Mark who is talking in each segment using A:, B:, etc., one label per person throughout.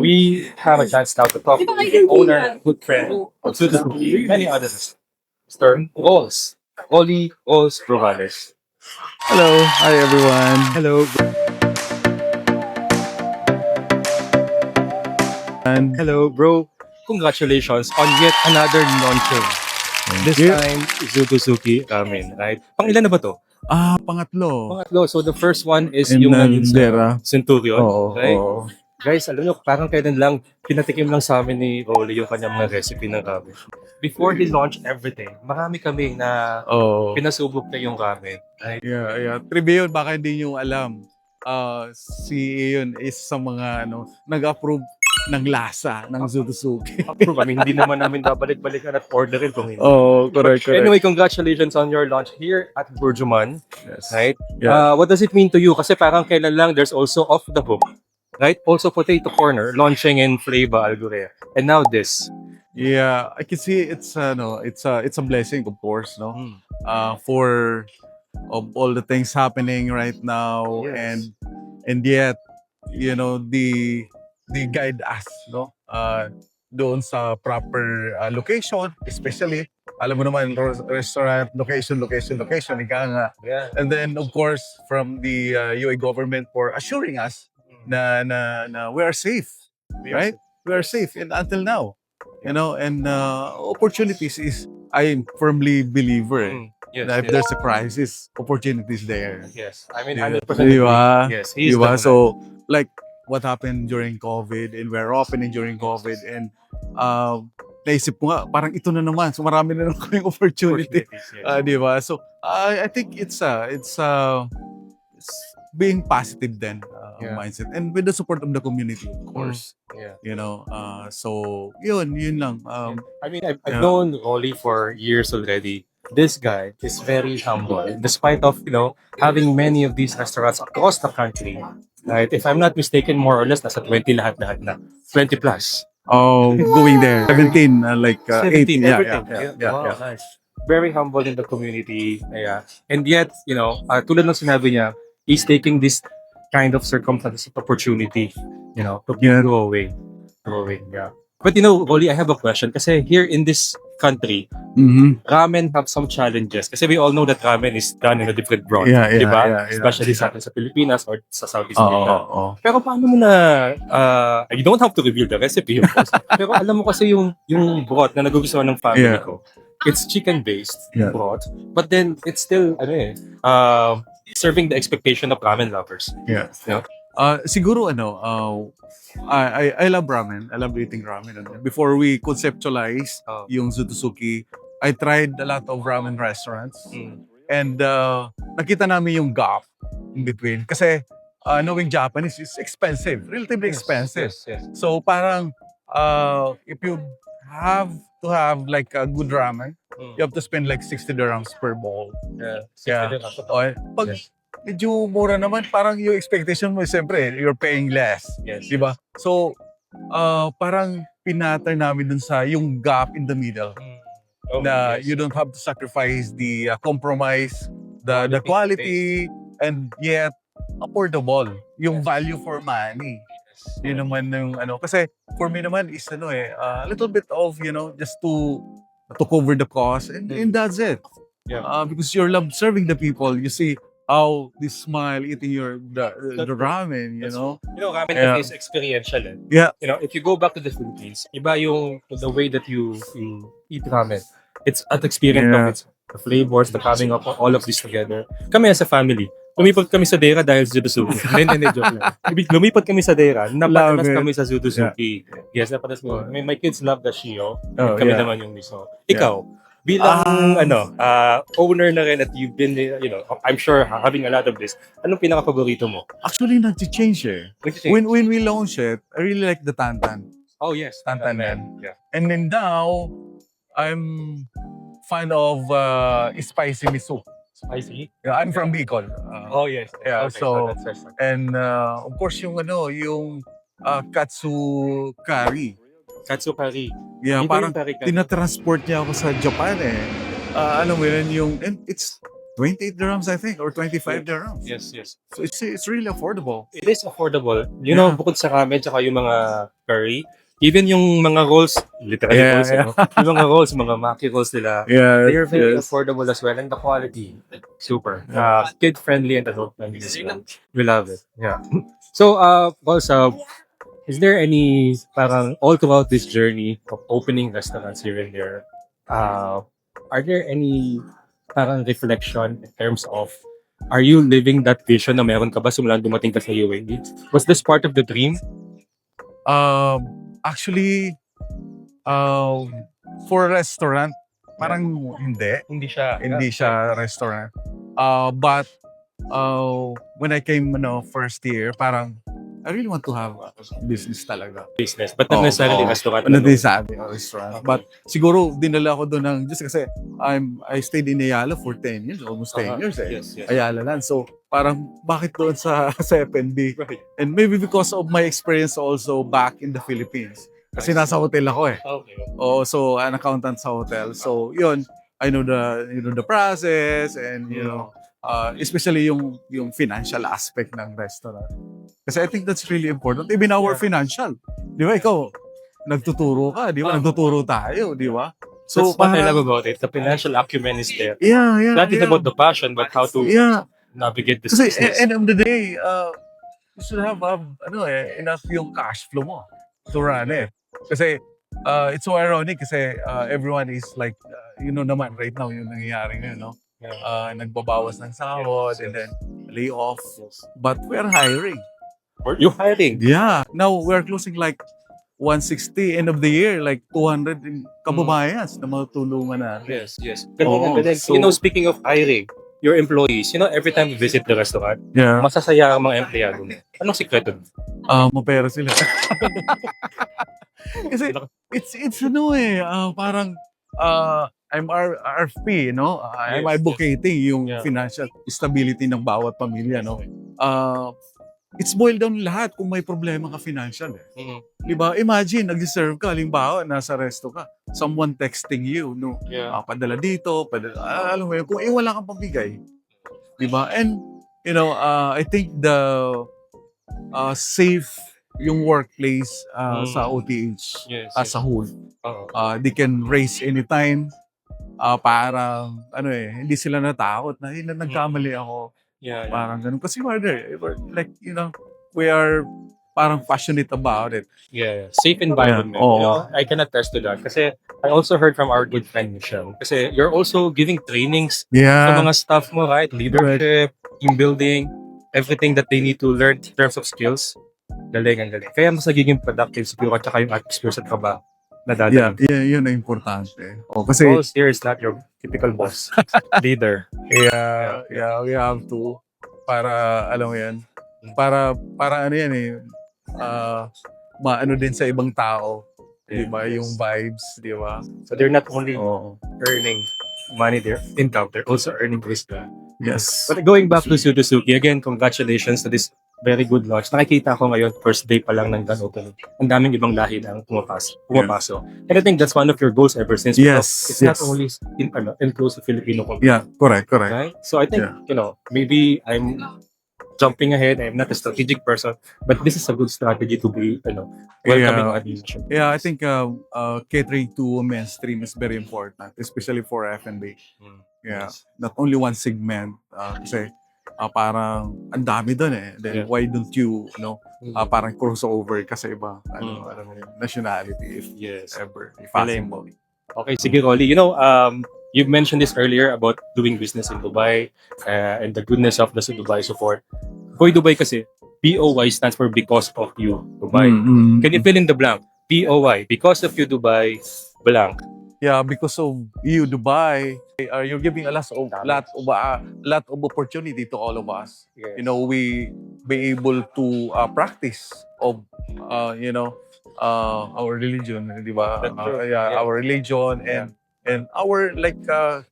A: We have a chance now to talk to the owner, good friend of Suzuki, many others. Mr. Rolls, Oli Rolls Provales.
B: Hello, hi everyone.
A: Hello,
B: And
A: hello, bro. Congratulations on yet another launching. This
B: you.
A: time, Suzuki Ramen, right? Pangilan na ba to?
B: Pangatlo.
A: Pangatlo. So the first one is
B: In
A: yung nandun sa
B: Dera.
A: Centurion,
B: Oo,
A: right?
B: oo.
A: Guys, alam nyo, parang kailan lang, pinatikim lang sa amin ni Rolly yung kanyang mga recipe ng ramen. Before he launched everything, marami kami na
B: Oo.
A: pinasubok na yung ramen. Right?
B: Yeah. Trivia yun, baka hindi nyo alam. Si yun is sa mga nag-approve ng lasa ng Suzuki.
A: Approve. I mean, hindi naman namin babalik-balikan at orderin kung hindi.
B: Oh, correct.
A: Anyway, congratulations on your launch here at Burjuman.
B: Yes.
A: Right?
B: Yeah.
A: What does it mean to you? Kasi parang kailan lang, there's also Off the Hook. Right? Also Potato Corner, launching in Flava Algorea. And now this.
B: Yeah, I can see it's a blessing, of course, no. For of all the things happening right now,
A: Yes.
B: and yet they guide us, no, doon sa proper location, especially alam mo naman restaurant location, ika nga.
A: Yeah.
B: And then of course from the UA government for assuring us na we are safe, right? We are safe, and until now, and opportunities is, I'm firmly believer
A: Yes,
B: that if
A: yes.
B: there's a crisis, opportunities there.
A: Yes. I mean,
B: Yeah.
A: 100%
B: Di ba?
A: agree. Yes, he's
B: Di ba?
A: the
B: So, like, what happened during COVID, and we're opening during COVID, and naisip ko nga, parang ito na naman. So, marami na naman kaming opportunity.
A: opportunities. Yes.
B: Di ba? So, I think it's being positive then,
A: Yeah.
B: mindset. And with the support of the community, of course.
A: Yeah.
B: So, yun lang.
A: I mean, I've
B: Yeah.
A: known Oli for years already. This guy is very humble, despite of having many of these restaurants across the country. Right? If I'm not mistaken, more or less, nasa 20 lahat na. 20 plus.
B: Going there. 17,
A: 17,
B: 18. Yeah,
A: everything.
B: yeah.
A: Wow, nice. Very humble in the community. Yeah. And yet, tulad ng sinabi niya, he's taking this kind of circumstances of opportunity, to
B: Yeah.
A: go away. Yeah. But Oli, I have a question. Kasi here in this country,
B: Mm-hmm.
A: ramen have some challenges. Kasi we all know that ramen is done in a different broth.
B: Yeah,
A: di ba?
B: yeah.
A: Especially sa atin sa Pilipinas or sa Southeast
B: Oo.
A: Asia. Pero paano mo na, you don't have to reveal the recipe, of course. Pero alam mo kasi yung broth na nagugustuhan ng family
B: Yeah.
A: ko, it's chicken-based
B: Yeah.
A: broth, but then it's still, serving the expectation of ramen lovers.
B: Yeah.
A: Yeah.
B: Siguro I love ramen. I love eating ramen. Before we conceptualize yung Suzuki, I tried a lot of ramen restaurants, and nakita namin yung gap in between. Kasi knowing Japanese is expensive, relatively expensive.
A: Yes.
B: So parang if you have to have like a good ramen, you have to spend like 60 dirhams per bowl.
A: Yeah.
B: Yeah. Pag medyo mura naman, parang yung expectation mo, siyempre, you're paying less.
A: Yes.
B: Di ba? So, parang pinatter namin dun sa yung gap in the middle. Na you don't have to sacrifice the compromise, the quality, and yet affordable. Yung value for money. Yun naman yung kasi for me naman is a little bit of, just to cover the cost, and that's it.
A: Yeah.
B: Because you love serving the people, you see how they smile eating the ramen,
A: Ramen is experiential.
B: Yeah.
A: If you go back to the Philippines, iba yung the way that you eat ramen. It's an experience of its the flavors, the coming of all of this together. Kami as a family, lumipat kami sa Dera dahil sa Suzuki. Hindi, joke lang. Lumipat kami sa Dera, napadalas
B: Love it.
A: kami sa Suzuki. Yes, napadalas kami. I mean, my kids love the Shio.
B: Oh,
A: Kami
B: yeah.
A: naman yung miso. Ikaw, bilang owner na rin at you've been, I'm sure having a lot of this, anong pinaka-paborito mo?
B: Actually, nag-change
A: When,
B: When we launch it, I really like the Tantan.
A: oh yes,
B: Tantan yan.
A: Yeah.
B: And then now, I'm fan of spicy miso.
A: I see.
B: Yeah, I'm from Bicol.
A: Oh, yes.
B: yeah,
A: Okay,
B: so-
A: that's first.
B: And of course yung katsu curry.
A: Katsu curry.
B: Yeah,
A: Dito
B: parang
A: yung curry.
B: tinatransport niya ako sa Japan eh. Alam mo yun, and it's 28 dirhams I think, or 25 dirhams.
A: Yes, yes.
B: So it's really affordable.
A: It is affordable. You know,
B: Yeah.
A: bukod sa ramen tsaka yung mga curry, even yung mga rolls, literally
B: Yeah,
A: rolls,
B: yeah.
A: ano? Yung mga rolls, mga maki rolls nila,
B: Yeah,
A: they are very affordable as well, and the quality, super. Kid-friendly and adult-friendly as well. We love it. Yeah. So, also, is there any, parang all throughout this journey of opening restaurants here and there, are there any parang reflection in terms of, are you living that vision na meron ka ba simula dumating ka sa UAE? Was this part of the dream?
B: Actually, for a restaurant, parang hindi.
A: Hindi
B: Siya restaurant. But when I came first year, parang I really want to have a business talaga.
A: business, but not necessarily restaurant.
B: Ano din sabi, restaurant.
A: Okay.
B: But siguro dinala ko doon ng just kasi I stayed in Ayala for 10 years, almost 10 years eh.
A: Yes, yes.
B: Ayala lang. So parang bakit doon sa F&B?
A: Right.
B: And maybe because of my experience also back in the Philippines. Kasi nasa hotel ako eh.
A: Okay.
B: Oh, so an accountant sa hotel. So yun, I know the process and especially yung financial aspect ng restaurant. Kasi I think that's really important. Even our financial. Di ba? Ikaw, nagtuturo ka. Di ba? Nagtuturo tayo. Di ba?
A: So, what I
B: parang-
A: love about it, the financial acumen is there.
B: Yeah.
A: Not just about the passion, but how to
B: Yeah.
A: navigate this
B: Kasi
A: business.
B: end of the day, you should have enough yung cash flow mo to run it. Kasi it's so ironic kasi everyone is like, naman right now yung nangyayari ngayon, no? Nagbabawas ng sahod and then lay off. But we are hiring.
A: You're hiring.
B: Yeah. Now we're closing like 160 end of the year, like 200 in kababayans na matulungan natin.
A: Yes.
B: Oo,
A: Galing.
B: so-
A: Speaking of hiring, your employees, every time you visit the restaurant,
B: Yeah.
A: masasaya ang mga empleyado mo. Anong sikreto?
B: Mapera sila. Kasi it's parang I'm RFP, no? I'm
A: Yes,
B: advocating yung
A: Yeah.
B: financial stability ng bawat pamilya, no? It's boiled down lahat kung may problema ka financial. Eh. Di ba? Imagine, nag-serve ka, halimbawa, nasa resto ka. Someone texting you, no?
A: Yeah.
B: Padala dito, alam mo yun, kung wala kang pambigay. Di ba? And, I think the safe yung workplace sa OTH
A: Yes.
B: as a whole.
A: Oo.
B: They can raise anytime. Parang, hindi sila natakot na, nagkamali ako.
A: Yeah.
B: Parang ganun. Kasi we're like, we are parang passionate about it.
A: Yeah. Safe environment.
B: Yeah. Oo.
A: I can attest to that. Kasi I also heard from our good friend Michelle. Kasi you're also giving trainings sa
B: Yeah.
A: mga staff mo, right? Leadership, team building, everything that they need to learn in terms of skills. Galing. Kaya mas nagiging productive siguro at saka yung experience at trabaho na
B: Yeah,
A: dadating.
B: yun ang importante. Kasi,
A: Boss here is not your typical boss. Leader.
B: yeah, we have to. Para, alam mo yan, para ano yan maano din sa ibang tao. Di ba?
A: Yes.
B: Yung vibes, di ba?
A: So they're not only
B: Oo.
A: earning money, they're income, they're also earning wisdom.
B: Yes.
A: But going back to Suzuki, again, congratulations to this very good launch. Nakikita ko ngayon, first day pa lang ng grand opening. Ang daming ibang lahi na pumapasok. And I think that's one of your goals ever since.
B: Yes,
A: It's not
B: yes.
A: only enclosed to Filipino community.
B: Yeah, correct.
A: Right? So I think, maybe I'm jumping ahead. I'm not a strategic person, but this is a good strategy to be, welcoming audience.
B: Yeah, I think catering to mainstream is very important, especially for F&B. Yeah,
A: Yes.
B: not only one segment. Kasi parang ang dami doon eh. Then
A: Yeah.
B: why don't you, parang crossover ka sa iba,
A: Mm.
B: alam mo yun, nationality if
A: Yes.
B: ever, if
A: Galing.
B: possible.
A: Okay, sige, Rolly. You've mentioned this earlier about doing business in Dubai and the goodness of the Dubai support. For Dubai kasi, BOY stands for because of you, Dubai. Can you fill in the blank? BOY, because of you, Dubai, blank.
B: Yeah, because of you, Dubai, you're giving a lot of opportunity to all of us.
A: Yes.
B: We be able to practice of our religion, di ba?
A: That's true. Yeah.
B: Our religion and our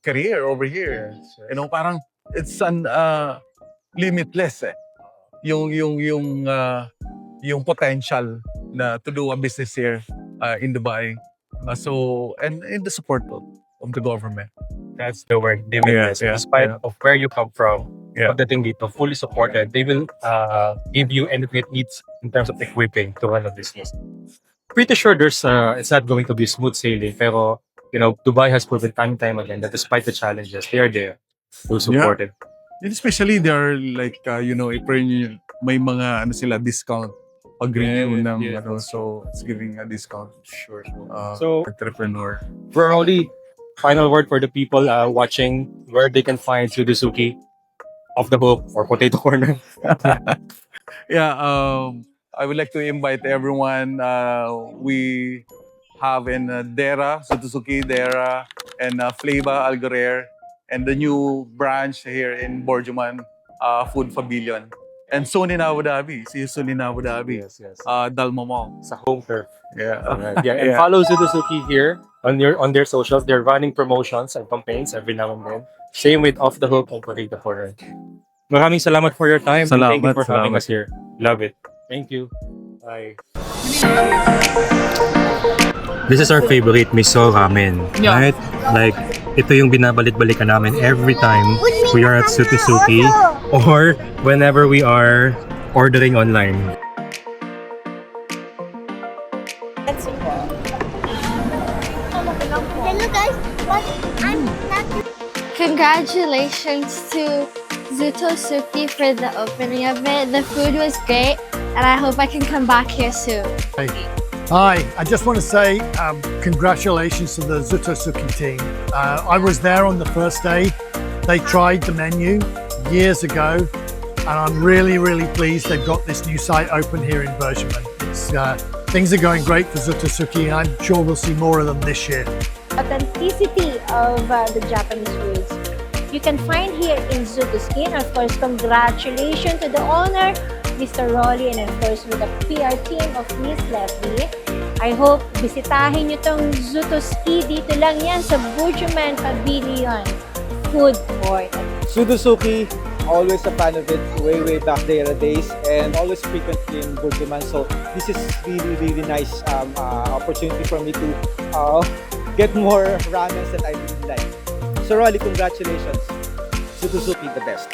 B: career over here.
A: Yes.
B: Parang it's limitless eh. Yung potential na to do a business here in Dubai. And in the support of the government.
A: That's the word, limitless. Despite of where you come from, pagdating dito, fully supported, they will give you anything it needs in terms of equipping to run a business. Pretty sure it's not going to be smooth sailing, pero Dubai has proven time and time again that despite the challenges, they are there to support it.
B: And especially they are like may mga discount pag renew ng so it's giving a discount.
A: Sure.
B: So entrepreneur.
A: For only final word for the people watching, where they can find Suzuki, Off the Hook, or Potato Corner.
B: I would like to invite everyone. We have in Dera, Suzuki Dera, and Flava Algorer, and the new branch here in Borjuman, Food Pavilion. And soon in Abu Dhabi. See you soon in Abu Dhabi.
A: Yes.
B: Dalma Mall.
A: Sa home turf.
B: Yeah.
A: And follow Suzuki here on their socials. They're running promotions and campaigns every now and then. Same with Off the Hook and Potato Corner. Maraming salamat for your time. Thank you for having us here. Love it. Thank you. Bye. This is our favorite miso ramen, right? Like, ito yung binabalik-balikan namin every time we are at Suzuki or whenever we are ordering online.
C: Hello guys, but I'm not. Congratulations to Suzuki for the opening of it. The food was great, and I hope I can come back here soon.
D: Hi, I just want to say congratulations to the Suzuki team. I was there on the first day. They tried the menu years ago, and I'm really pleased they've got this new site open here in Bergman. Things are going great for Suzuki, and I'm sure we'll see more of them this year.
E: Authenticity of the Japanese foods you can find here in Suzuki, and of course congratulations to the owner, Mr. Rolly, and of course with the PR team of Miss Leslie. I hope bisitahin nyo tong Suzuki. Dito lang yan sa Borjuman Pavilion Food Court.
F: Suzuki, always a fan of it way back there days, and always frequent in Borjuman. So this is really nice opportunity for me to get more ramens that I really like. So Rolly, congratulations. Suzuki, the best.